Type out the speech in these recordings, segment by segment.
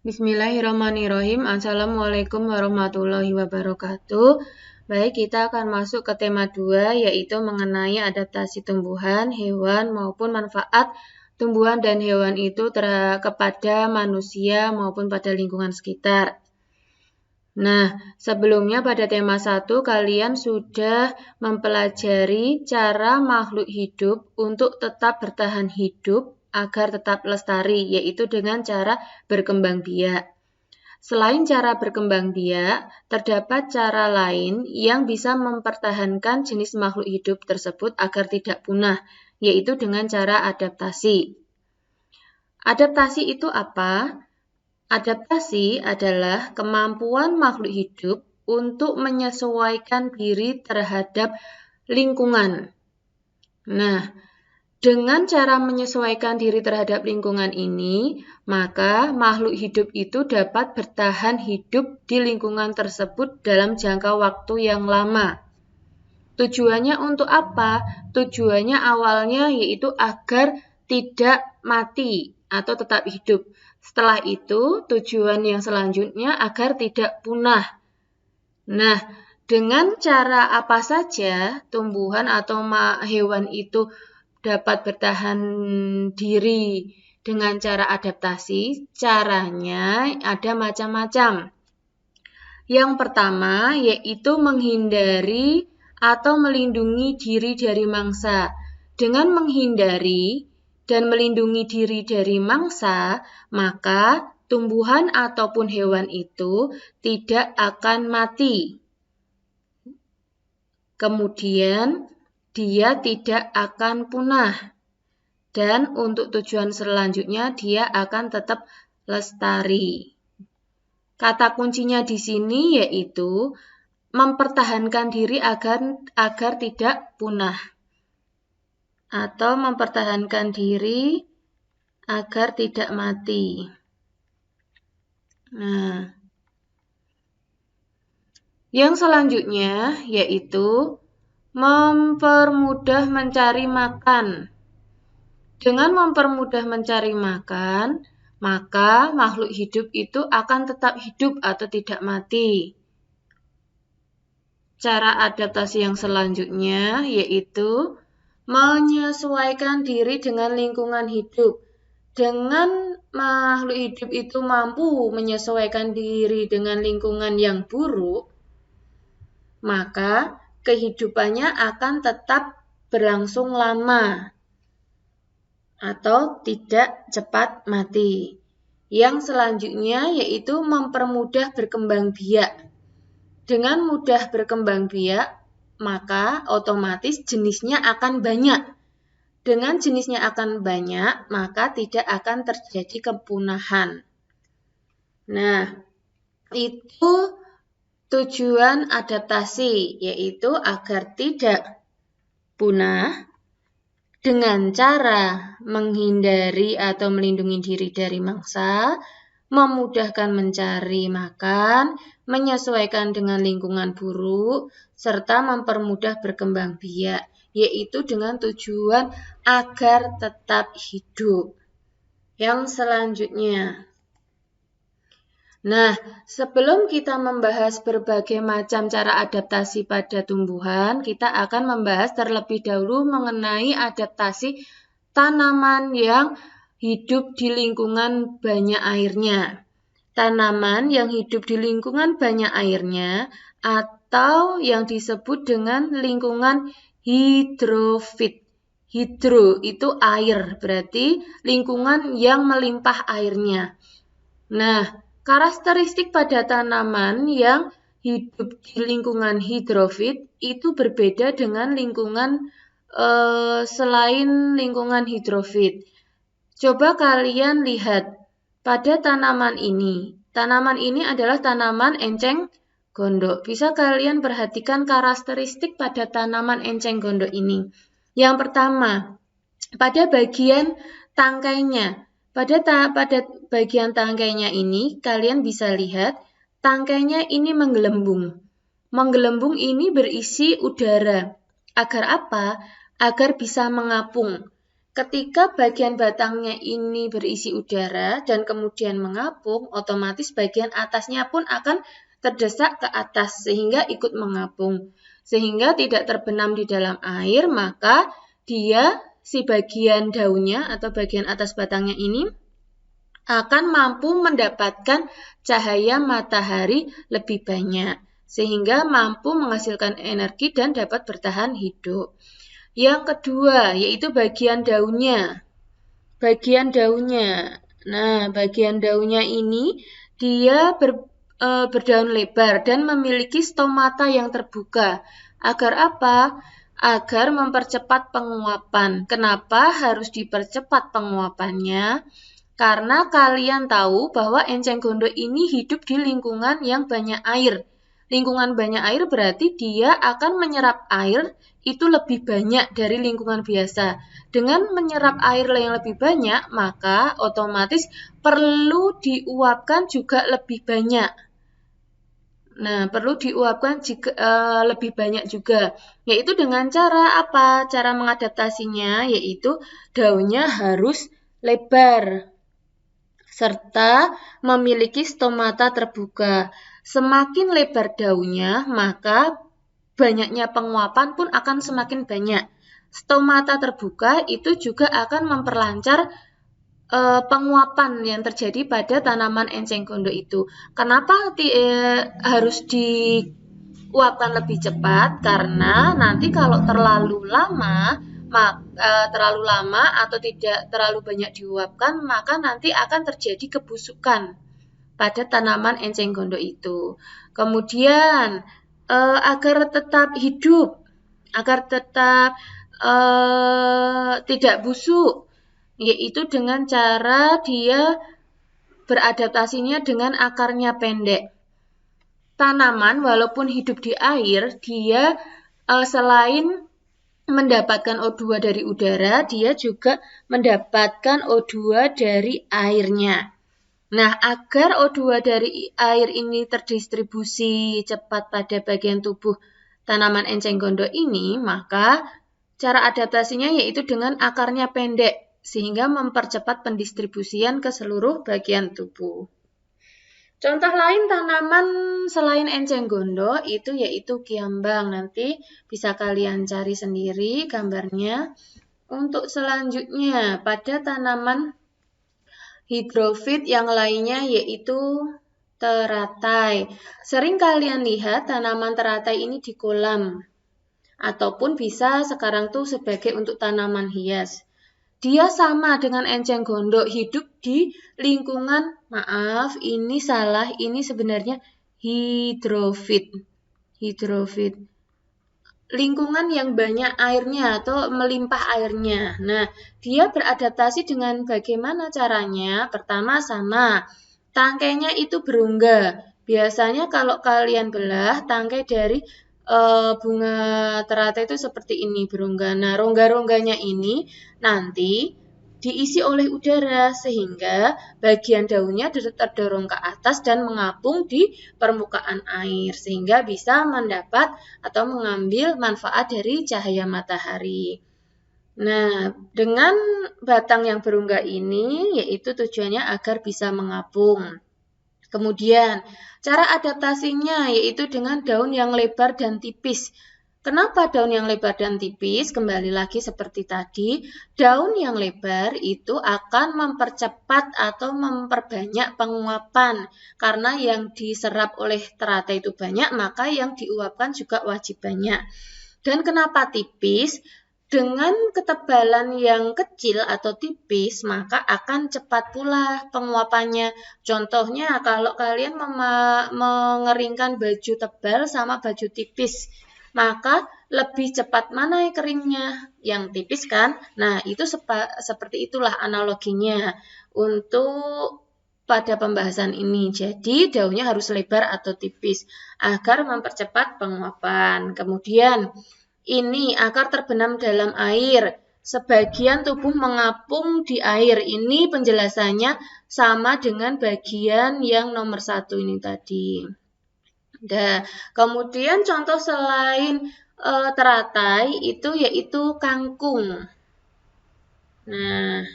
Bismillahirrahmanirrahim. Assalamualaikum warahmatullahi wabarakatuh. Baik, kita akan masuk ke tema 2, yaitu mengenai adaptasi tumbuhan, hewan, maupun manfaat tumbuhan dan hewan itu kepada manusia maupun pada lingkungan sekitar. Nah, sebelumnya pada tema 1, kalian sudah mempelajari cara makhluk hidup untuk tetap bertahan hidup agar tetap lestari, yaitu dengan cara berkembang biak. Selain cara berkembang biak, terdapat cara lain yang bisa mempertahankan jenis makhluk hidup tersebut agar tidak punah, yaitu dengan cara adaptasi. Adaptasi itu apa? Adaptasi adalah kemampuan makhluk hidup untuk menyesuaikan diri terhadap lingkungan. Nah, dengan cara menyesuaikan diri terhadap lingkungan ini, maka makhluk hidup itu dapat bertahan hidup di lingkungan tersebut dalam jangka waktu yang lama. Tujuannya untuk apa? Tujuannya awalnya yaitu agar tidak mati atau tetap hidup. Setelah itu, tujuan yang selanjutnya agar tidak punah. Nah, dengan cara apa saja tumbuhan atau hewan itu dapat bertahan diri dengan cara adaptasi? Caranya ada macam-macam. Yang pertama yaitu menghindari atau melindungi diri dari mangsa. Dengan menghindari dan melindungi diri dari mangsa, maka tumbuhan ataupun hewan itu tidak akan mati. Kemudian, dia tidak akan punah. Dan untuk tujuan selanjutnya, dia akan tetap lestari. Kata kuncinya di sini yaitu mempertahankan diri agar tidak punah. Atau mempertahankan diri agar tidak mati. Nah, yang selanjutnya yaitu mempermudah mencari makan. Dengan mempermudah mencari makan, maka makhluk hidup itu akan tetap hidup atau tidak mati. Cara adaptasi yang selanjutnya yaitu menyesuaikan diri dengan lingkungan hidup. Dengan makhluk hidup itu mampu menyesuaikan diri dengan lingkungan yang buruk, maka kehidupannya akan tetap berlangsung lama atau tidak cepat mati. Yang selanjutnya yaitu mempermudah berkembang biak. Dengan mudah berkembang biak, maka otomatis jenisnya akan banyak. Dengan jenisnya akan banyak, maka tidak akan terjadi kepunahan. Nah, itu tujuan adaptasi, yaitu agar tidak punah dengan cara menghindari atau melindungi diri dari mangsa, memudahkan mencari makan, menyesuaikan dengan lingkungan buruk, serta mempermudah berkembang biak, yaitu dengan tujuan agar tetap hidup. Yang selanjutnya. Nah, sebelum kita membahas berbagai macam cara adaptasi pada tumbuhan, kita akan membahas terlebih dahulu mengenai adaptasi tanaman yang hidup di lingkungan banyak airnya. Tanaman yang hidup di lingkungan banyak airnya atau yang disebut dengan lingkungan hidrofit. Hidro itu air, berarti lingkungan yang melimpah airnya. Nah, karakteristik pada tanaman yang hidup di lingkungan hidrofit itu berbeda dengan lingkungan selain lingkungan hidrofit. Coba kalian lihat pada tanaman ini. Tanaman ini adalah tanaman enceng gondok. Bisa kalian perhatikan karakteristik pada tanaman enceng gondok ini. Yang pertama, pada bagian tangkainya. Pada bagian tangkainya ini, kalian bisa lihat tangkainya ini menggelembung. Menggelembung ini berisi udara. Agar apa? Agar bisa mengapung. Ketika bagian batangnya ini berisi udara dan kemudian mengapung, otomatis bagian atasnya pun akan terdesak ke atas sehingga ikut mengapung. Sehingga tidak terbenam di dalam air, maka si bagian daunnya atau bagian atas batangnya ini akan mampu mendapatkan cahaya matahari lebih banyak, sehingga mampu menghasilkan energi dan dapat bertahan hidup. Yang kedua, yaitu bagian daunnya. Bagian daunnya. Nah, bagian daunnya ini dia berdaun lebar dan memiliki stomata yang terbuka. Agar apa? Agar mempercepat penguapan. Kenapa harus dipercepat penguapannya? Karena kalian tahu bahwa enceng gondok ini hidup di lingkungan yang banyak air. Lingkungan banyak air berarti dia akan menyerap air itu lebih banyak dari lingkungan biasa. Dengan menyerap air yang lebih banyak, maka otomatis perlu diuapkan juga lebih banyak. Nah, perlu diuapkan lebih banyak juga. Yaitu dengan cara apa? Cara mengadaptasinya yaitu daunnya harus lebar serta memiliki stomata terbuka. Semakin lebar daunnya, maka banyaknya penguapan pun akan semakin banyak. Stomata terbuka itu juga akan memperlancar penguapan yang terjadi pada tanaman enceng gondok itu. Kenapa harus diuapkan lebih cepat? Karena nanti kalau terlalu lama atau tidak terlalu banyak diuapkan, maka nanti akan terjadi kebusukan pada tanaman enceng gondok itu. Kemudian agar tetap hidup, agar tetap tidak busuk, yaitu dengan cara dia beradaptasinya dengan akarnya pendek. Tanaman walaupun hidup di air, dia selain mendapatkan O2 dari udara, dia juga mendapatkan O2 dari airnya. Nah, agar O2 dari air ini terdistribusi cepat pada bagian tubuh tanaman enceng gondok ini, maka cara adaptasinya yaitu dengan akarnya pendek, sehingga mempercepat pendistribusian ke seluruh bagian tubuh. Contoh lain tanaman selain enceng gondok itu yaitu kiambang. Nanti bisa kalian cari sendiri gambarnya. Untuk selanjutnya, pada tanaman hidrofit yang lainnya yaitu teratai. Sering kalian lihat tanaman teratai ini di kolam. Ataupun bisa sekarang tuh sebagai untuk tanaman hias. Dia sama dengan enceng gondok, hidup di lingkungan, maaf ini salah, ini sebenarnya hidrofit. Hidrofit. Lingkungan yang banyak airnya atau melimpah airnya. Nah, dia beradaptasi dengan bagaimana caranya? Pertama sama, tangkainya itu berongga. Biasanya kalau kalian belah tangkai dari bunga teratai itu seperti ini berongga. Nah, rongga-rongganya ini nanti diisi oleh udara sehingga bagian daunnya terdorong ke atas dan mengapung di permukaan air sehingga bisa mendapat atau mengambil manfaat dari cahaya matahari. Nah, dengan batang yang berongga ini yaitu tujuannya agar bisa mengapung. Kemudian, cara adaptasinya yaitu dengan daun yang lebar dan tipis. Kenapa daun yang lebar dan tipis? Kembali lagi seperti tadi, daun yang lebar itu akan mempercepat atau memperbanyak penguapan. Karena yang diserap oleh teratai itu banyak, maka yang diuapkan juga wajib banyak. Dan kenapa tipis? Dengan ketebalan yang kecil atau tipis, maka akan cepat pula penguapannya. Contohnya, kalau kalian mengeringkan baju tebal sama baju tipis, maka lebih cepat mana yang keringnya? Yang tipis kan? Nah, itu seperti itulah analoginya untuk pada pembahasan ini. Jadi, daunnya harus lebar atau tipis agar mempercepat penguapan. Kemudian, ini agar terbenam dalam air. Sebagian tubuh mengapung di air. Ini penjelasannya sama dengan bagian yang nomor 1 ini tadi. Nah, kemudian contoh selain teratai itu yaitu kangkung. Nah,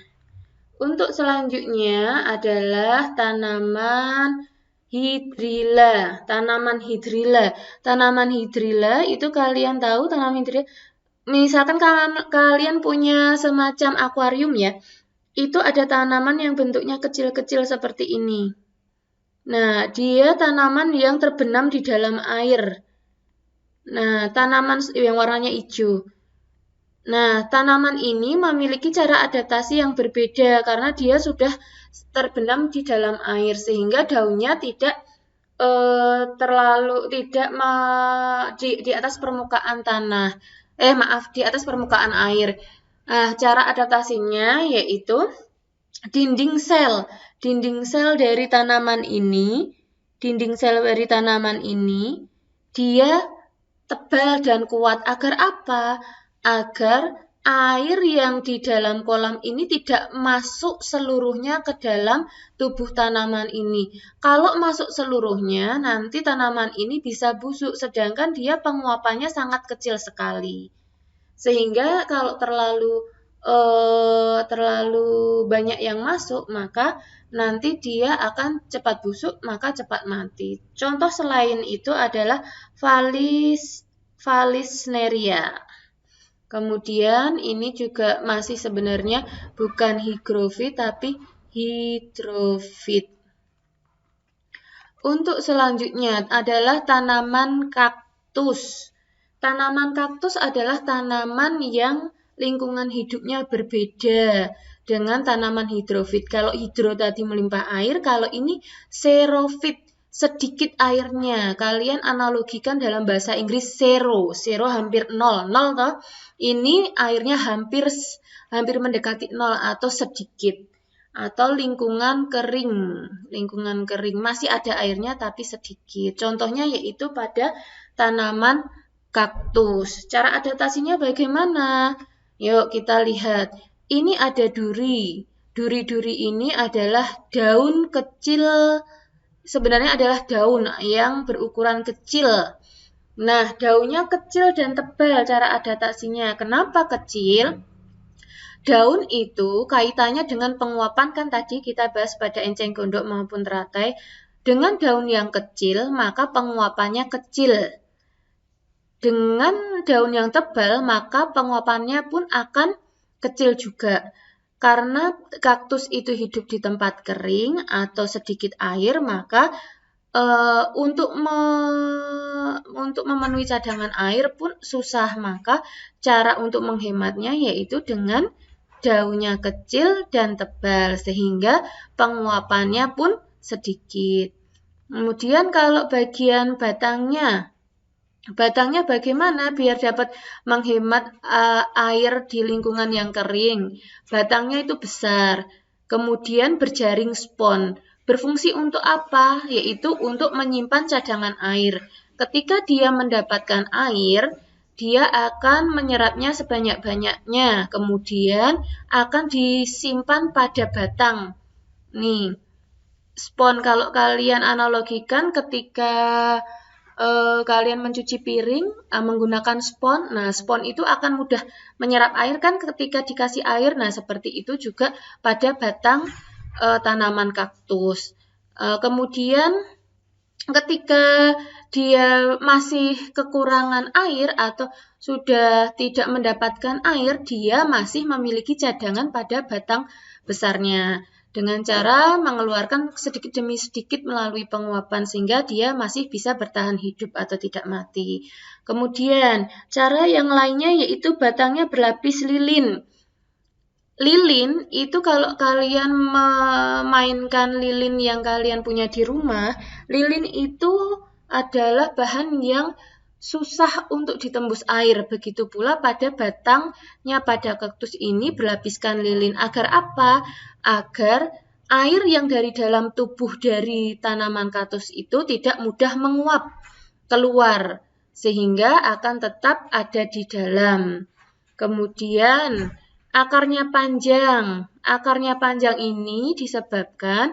untuk selanjutnya adalah tanaman hidrilla. Tanaman hidrilla. Tanaman hidrilla itu kalian tahu tanaman hidrilla. Misalkan kalian punya semacam akuarium ya. Itu ada tanaman yang bentuknya kecil-kecil seperti ini. Nah, dia tanaman yang terbenam di dalam air. Nah, tanaman yang warnanya hijau. Nah, tanaman ini memiliki cara adaptasi yang berbeda karena dia sudah terbenam di dalam air sehingga daunnya tidak terlalu tidak di atas permukaan tanah. Di atas permukaan air. Nah, cara adaptasinya yaitu dinding sel dari tanaman ini, dia tebal dan kuat. Agar apa? Agar air yang di dalam kolam ini tidak masuk seluruhnya ke dalam tubuh tanaman ini. Kalau masuk seluruhnya, nanti tanaman ini bisa busuk, sedangkan dia penguapannya sangat kecil sekali. Sehingga kalau terlalu banyak yang masuk, maka nanti dia akan cepat busuk, maka cepat mati. Contoh selain itu adalah Vallisneria. Kemudian ini juga masih sebenarnya bukan hygrofit tapi hidrofit. Untuk selanjutnya adalah tanaman kaktus. Tanaman kaktus adalah tanaman yang lingkungan hidupnya berbeda dengan tanaman hidrofit. Kalau hidro tadi melimpah air, kalau ini xerofit, sedikit airnya. Kalian analogikan dalam bahasa Inggris zero hampir nol toh. Ini airnya hampir mendekati nol atau sedikit. Atau lingkungan kering masih ada airnya tapi sedikit. Contohnya yaitu pada tanaman kaktus. Cara adaptasinya bagaimana? Yuk kita lihat. Ini ada duri. Duri-duri ini adalah daun kecil, sebenarnya adalah daun yang berukuran kecil. Nah, daunnya kecil dan tebal. Cara adaptasinya, kenapa kecil? Daun itu kaitannya dengan penguapan, kan tadi kita bahas pada enceng gondok maupun teratai. Dengan daun yang kecil, maka penguapannya kecil. Dengan daun yang tebal, maka penguapannya pun akan kecil juga. Karena kaktus itu hidup di tempat kering atau sedikit air, maka untuk memenuhi cadangan air pun susah. Maka cara untuk menghematnya yaitu dengan daunnya kecil dan tebal, sehingga penguapannya pun sedikit. Kemudian kalau bagian batangnya bagaimana biar dapat menghemat air di lingkungan yang kering? Batangnya itu besar, kemudian berjaring spon. Berfungsi untuk apa? Yaitu untuk menyimpan cadangan air. Ketika dia mendapatkan air, dia akan menyerapnya sebanyak-banyaknya, kemudian akan disimpan pada batang. Nih, spon kalau kalian analogikan ketika kalian mencuci piring menggunakan spon. Nah, spon itu akan mudah menyerap air kan ketika dikasih air. Nah, seperti itu juga pada batang tanaman kaktus. Kemudian ketika dia masih kekurangan air atau sudah tidak mendapatkan air, dia masih memiliki cadangan pada batang besarnya. Dengan cara mengeluarkan sedikit demi sedikit melalui penguapan sehingga dia masih bisa bertahan hidup atau tidak mati. Kemudian cara yang lainnya yaitu batangnya berlapis lilin. Lilin itu kalau kalian memainkan lilin yang kalian punya di rumah, lilin itu adalah bahan yang susah untuk ditembus air. Begitu pula pada batangnya pada kaktus ini berlapiskan lilin. Agar apa? Agar air yang dari dalam tubuh dari tanaman kaktus itu tidak mudah menguap keluar, sehingga akan tetap ada di dalam. Kemudian akarnya panjang. Akarnya panjang ini disebabkan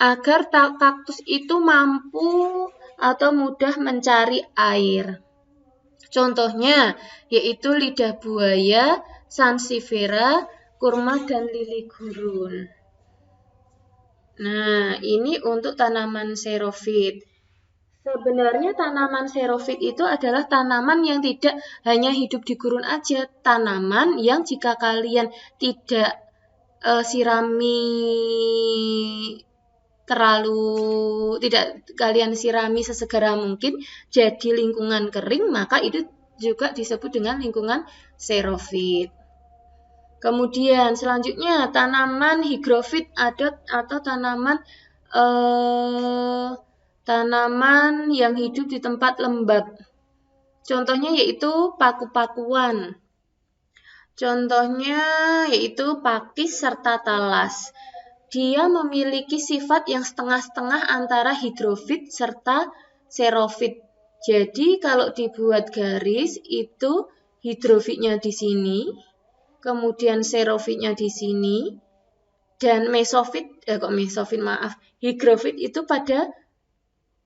agar kaktus itu mampu atau mudah mencari air. Contohnya yaitu lidah buaya, sansevieria, kurma dan lili gurun. Nah, ini untuk tanaman xerofit. Sebenarnya tanaman xerofit itu adalah tanaman yang tidak hanya hidup di gurun aja. Tanaman yang jika kalian tidak kalian sirami sesegera mungkin jadi lingkungan kering, maka itu juga disebut dengan lingkungan xerofit. Kemudian selanjutnya tanaman higrofit atau tanaman yang hidup di tempat lembab. Contohnya yaitu paku-pakuan. Contohnya yaitu pakis serta talas. Dia memiliki sifat yang setengah-setengah antara higrofit serta xerofit. Jadi kalau dibuat garis itu hidrofitnya di sini, kemudian xerofitnya di sini, dan higrofit itu pada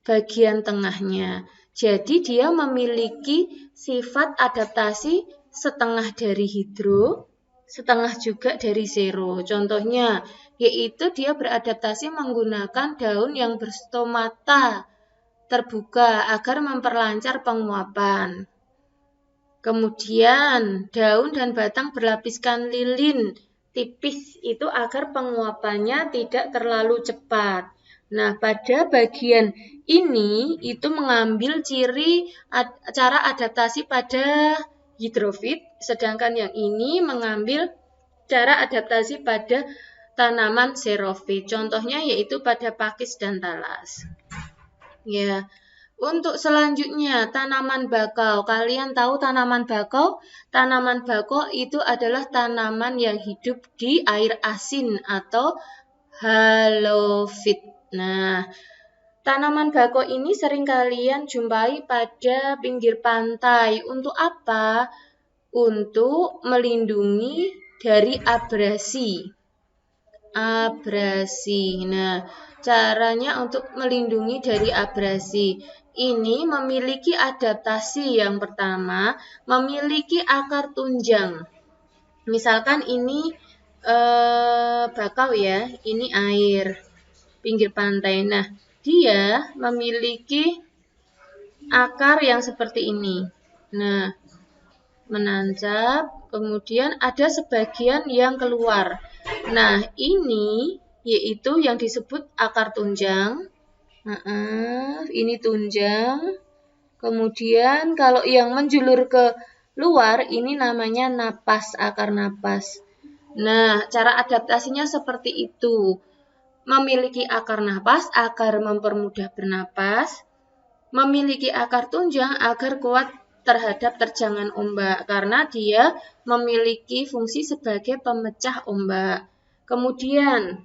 bagian tengahnya. Jadi dia memiliki sifat adaptasi setengah dari hidro, setengah juga dari xero. Contohnya yaitu dia beradaptasi menggunakan daun yang berstomata terbuka agar memperlancar penguapan. Kemudian daun dan batang berlapiskan lilin tipis itu agar penguapannya tidak terlalu cepat. Nah, pada bagian ini itu mengambil ciri cara adaptasi pada hidrofit, sedangkan yang ini mengambil cara adaptasi pada tanaman xerofit. Contohnya yaitu pada pakis dan talas. Ya. Untuk selanjutnya, tanaman bakau. Kalian tahu tanaman bakau? Tanaman bakau itu adalah tanaman yang hidup di air asin atau halofit. Nah, tanaman bakau ini sering kalian jumpai pada pinggir pantai. Untuk apa? Untuk melindungi dari abrasi. Nah, caranya untuk melindungi dari abrasi. Ini memiliki adaptasi yang pertama, memiliki akar tunjang. Misalkan ini bakau ya, ini air pinggir pantai. Nah, dia memiliki akar yang seperti ini. Nah, menancap, kemudian ada sebagian yang keluar. Nah, ini yaitu yang disebut akar tunjang. Ini tunjang. Kemudian kalau yang menjulur ke luar, ini namanya napas, akar napas. Nah, cara adaptasinya seperti itu. Memiliki akar napas agar mempermudah bernapas. Memiliki akar tunjang agar kuat terhadap terjangan ombak, karena dia memiliki fungsi sebagai pemecah ombak. Kemudian,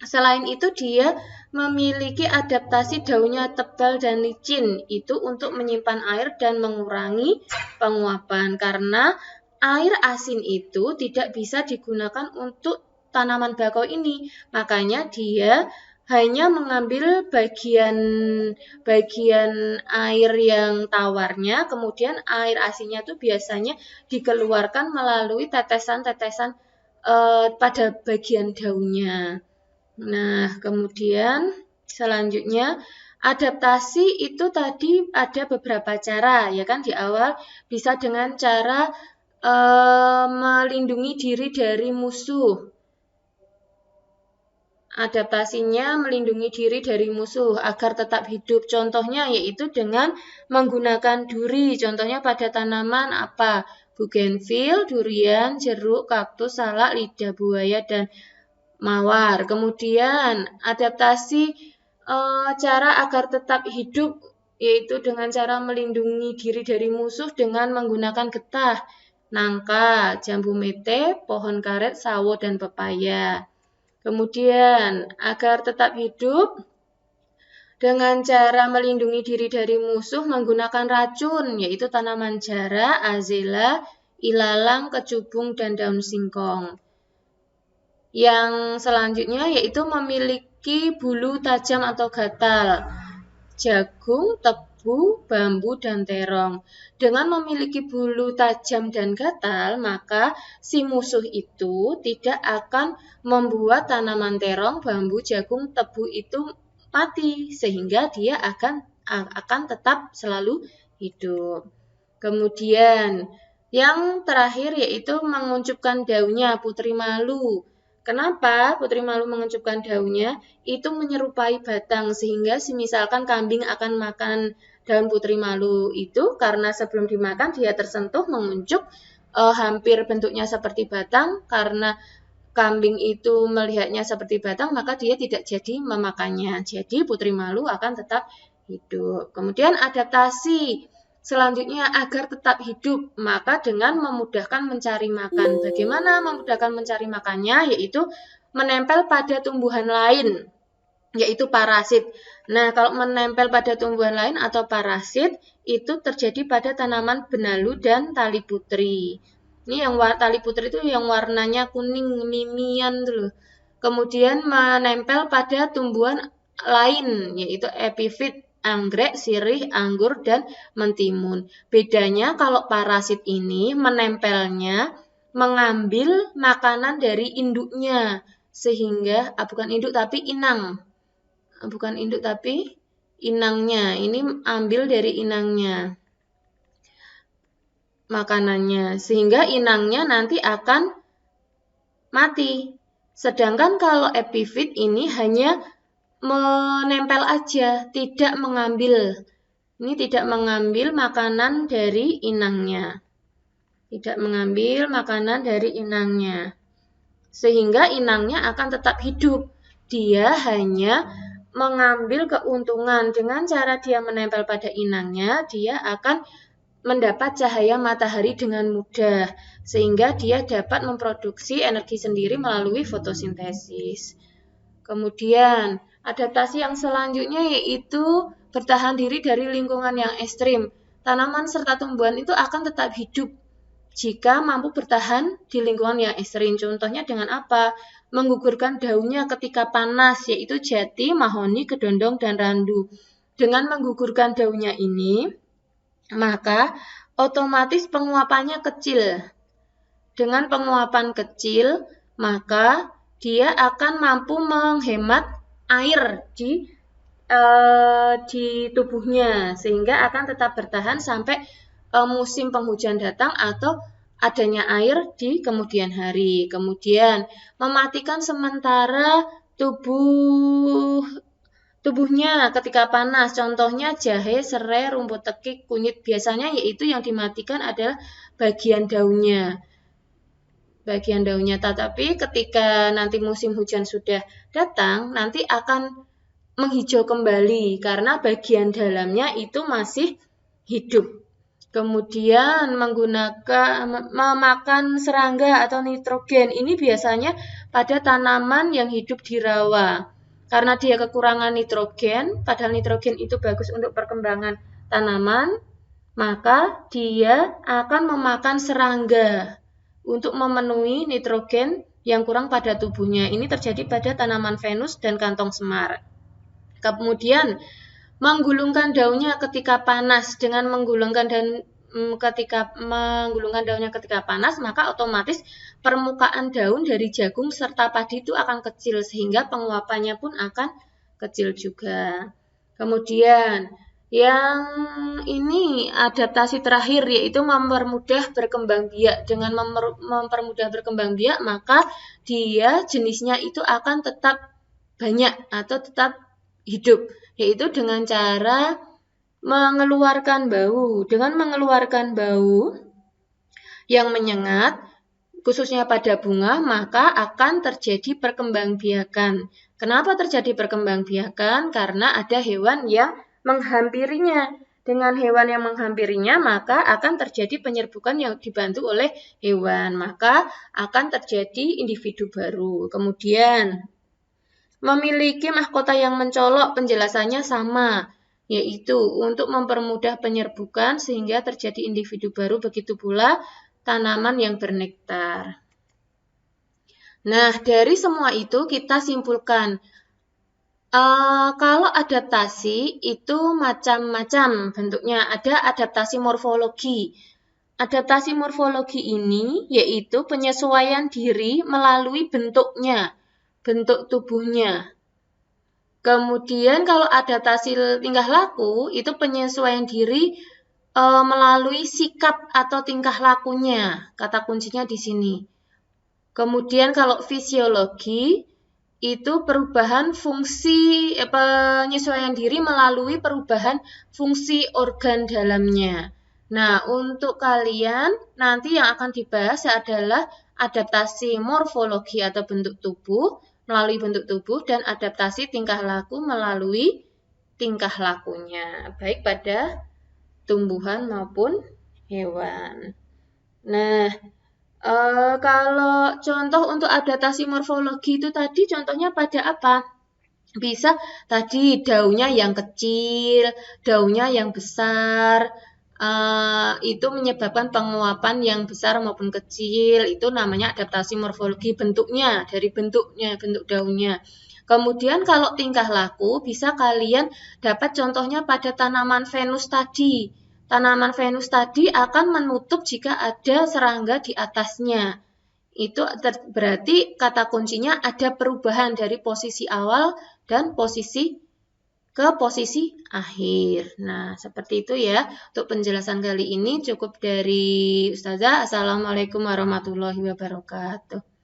selain itu dia memiliki adaptasi daunnya tebal dan licin, itu untuk menyimpan air dan mengurangi penguapan, karena air asin itu tidak bisa digunakan untuk tanaman bakau ini. Makanya dia hanya mengambil bagian air yang tawarnya, kemudian air asinnya itu biasanya dikeluarkan melalui tetesan-tetesan pada bagian daunnya. Nah, kemudian selanjutnya adaptasi itu tadi ada beberapa cara, ya kan, di awal bisa dengan cara melindungi diri dari musuh. Adaptasinya melindungi diri dari musuh agar tetap hidup. Contohnya yaitu dengan menggunakan duri. Contohnya pada tanaman apa? Bougainville, durian, jeruk, kaktus, salak, lidah buaya, dan mawar. Kemudian adaptasi cara agar tetap hidup yaitu dengan cara melindungi diri dari musuh dengan menggunakan getah, nangka, jambu mete, pohon karet, sawo, dan pepaya. Kemudian agar tetap hidup dengan cara melindungi diri dari musuh menggunakan racun yaitu tanaman jara, azela, ilalang, kecubung, dan daun singkong. Yang selanjutnya yaitu memiliki bulu tajam atau gatal. jagung, tebu, bambu, dan terong. Dengan memiliki bulu tajam dan gatal, maka si musuh itu tidak akan membuat tanaman terong, bambu, jagung, tebu itu mati, sehingga dia akan tetap selalu hidup. Kemudian yang terakhir yaitu menguncupkan daunnya, Putri Malu. Kenapa Putri Malu menguncupkan daunnya? Itu menyerupai batang, sehingga misalkan kambing akan makan daun Putri Malu itu, karena sebelum dimakan dia tersentuh menguncup, hampir bentuknya seperti batang. Karena kambing itu melihatnya seperti batang, maka dia tidak jadi memakannya. Jadi Putri Malu akan tetap hidup. Kemudian adaptasi selanjutnya agar tetap hidup, maka dengan memudahkan mencari makan. Bagaimana memudahkan mencari makannya? Yaitu menempel pada tumbuhan lain, yaitu parasit. Nah, kalau menempel pada tumbuhan lain atau parasit, itu terjadi pada tanaman benalu dan tali putri. Ini yang tali putri itu yang warnanya kuning mimian tuh. Kemudian menempel pada tumbuhan lain, yaitu epifit, anggrek, sirih, anggur, dan mentimun. Bedanya kalau parasit ini menempelnya mengambil makanan dari induknya, sehingga bukan induk tapi inang. Bukan induk tapi inangnya. Ini ambil dari inangnya makanannya, sehingga inangnya nanti akan mati. Sedangkan kalau epifit ini hanya menempel aja, tidak mengambil. Ini tidak mengambil makanan dari inangnya. Tidak mengambil makanan dari inangnya. Sehingga inangnya akan tetap hidup. Dia hanya mengambil keuntungan. Dengan cara dia menempel pada inangnya, dia akan mendapat cahaya matahari dengan mudah. Sehingga dia dapat memproduksi energi sendiri melalui fotosintesis. Kemudian, adaptasi yang selanjutnya yaitu bertahan diri dari lingkungan yang ekstrim. Tanaman serta tumbuhan itu akan tetap hidup jika mampu bertahan di lingkungan yang ekstrim. Contohnya dengan apa? Menggugurkan daunnya ketika panas, yaitu jati, mahoni, kedondong, dan randu. Dengan menggugurkan daunnya ini, maka otomatis penguapannya kecil. Dengan penguapan kecil, maka dia akan mampu menghemat air di tubuhnya, sehingga akan tetap bertahan sampai musim penghujan datang atau adanya air di kemudian hari. Kemudian mematikan sementara tubuhnya ketika panas. Contohnya jahe, serai, rumput tekik, kunyit. Biasanya yaitu yang dimatikan adalah bagian daunnya. Tetapi ketika nanti musim hujan sudah datang, nanti akan menghijau kembali karena bagian dalamnya itu masih hidup. Kemudian memakan serangga atau nitrogen. Ini biasanya pada tanaman yang hidup di rawa. Karena dia kekurangan nitrogen, padahal nitrogen itu bagus untuk perkembangan tanaman, maka dia akan memakan serangga untuk memenuhi nitrogen yang kurang pada tubuhnya. Ini terjadi pada tanaman Venus dan kantong semar. Kemudian menggulungkan daunnya ketika panas. Dengan menggulungkan daunnya ketika panas, maka otomatis permukaan daun dari jagung serta padi itu akan kecil, sehingga penguapannya pun akan kecil juga. Kemudian yang ini adaptasi terakhir yaitu mempermudah berkembang biak. Dengan mempermudah berkembang biak, maka dia jenisnya itu akan tetap banyak atau tetap hidup, yaitu dengan cara mengeluarkan bau. Dengan mengeluarkan bau yang menyengat, khususnya pada bunga, maka akan terjadi perkembangbiakan. Kenapa terjadi perkembangbiakan? Karena ada hewan yang menghampirinya. Dengan hewan yang menghampirinya, maka akan terjadi penyerbukan yang dibantu oleh hewan. Maka akan terjadi individu baru. Kemudian, memiliki mahkota yang mencolok, penjelasannya sama, yaitu untuk mempermudah penyerbukan sehingga terjadi individu baru, begitu pula tanaman yang bernektar. Nah, dari semua itu kita simpulkan Kalau adaptasi itu macam-macam bentuknya. Ada adaptasi morfologi. Adaptasi morfologi ini yaitu penyesuaian diri melalui bentuknya, bentuk tubuhnya. Kemudian kalau adaptasi tingkah laku itu penyesuaian diri melalui sikap atau tingkah lakunya. Kata kuncinya di sini. Kemudian kalau fisiologi itu perubahan fungsi penyesuaian diri melalui perubahan fungsi organ dalamnya. Nah, untuk kalian nanti yang akan dibahas adalah adaptasi morfologi atau bentuk tubuh melalui bentuk tubuh dan adaptasi tingkah laku melalui tingkah lakunya, baik pada tumbuhan maupun hewan. Nah, kalau contoh untuk adaptasi morfologi itu tadi contohnya pada apa? Bisa tadi daunnya yang kecil, daunnya yang besar, itu menyebabkan penguapan yang besar maupun kecil, itu namanya adaptasi morfologi bentuknya, dari bentuknya, bentuk daunnya. Kemudian kalau tingkah laku bisa kalian dapat contohnya pada tanaman Venus tadi. Tanaman Venus tadi akan menutup jika ada serangga di atasnya. Itu berarti kata kuncinya ada perubahan dari posisi awal dan posisi ke posisi akhir. Nah, seperti itu ya. Untuk penjelasan kali ini cukup dari Ustazah. Assalamualaikum warahmatullahi wabarakatuh.